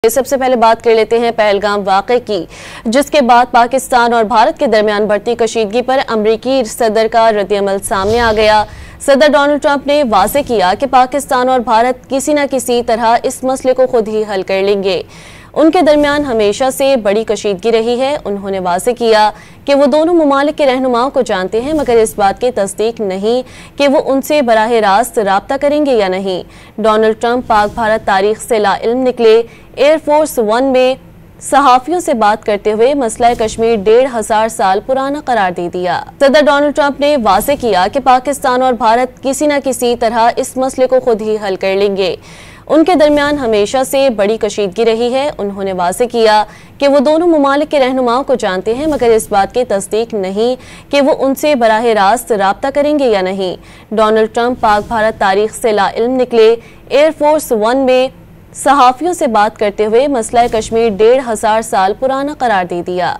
सबसे पहले बात कर लेते हैं पहलगाम वाक़े की, जिसके बाद पाकिस्तान और भारत के दरमियान बढ़ती कशीदगी पर अमरीकी सदर का रद्द-ए-अमल सामने आ गया। सदर डोनाल्ड ट्रंप ने वाज़ेह किया कि पाकिस्तान और भारत किसी न किसी तरह इस मसले को खुद ही हल कर लेंगे। उनके दरमियान हमेशा से बड़ी कशीदगी रही है। उन्होंने वाज़ेह किया कि वो दोनों ममालिक के रहनुमाओं को जानते हैं, मगर इस बात की तस्दीक नहीं कि वो उनसे बराह रास्त राब्ता करेंगे या नहीं। डोनाल्ड ट्रंप पाक भारत तारीख से लाइल्म निकले। एयरफोर्स वन में सहाफियों से बात करते हुए मसला कश्मीर 1500 साल पुराना करार दे दिया। सदर डोनाल्ड ट्रंप ने वाज़ेह किया कि पाकिस्तान और भारत किसी न किसी तरह इस मसले को खुद ही हल कर लेंगे। उनके दरमियान हमेशा से बड़ी कशीदगी रही है। उन्होंने वाज़ेह किया कि वो दोनों ममालिक के रहनुमाओं को जानते हैं, मगर इस बात की तस्दीक नहीं कि वो उनसे बराह रास्त राब्ता करेंगे या नहीं। डोनाल्ड ट्रंप पाक भारत तारीख से लाइल्म निकले। एयरफोर्स वन में सहाफियों से बात करते हुए मसला कश्मीर 1500 साल पुराना करार दे दिया।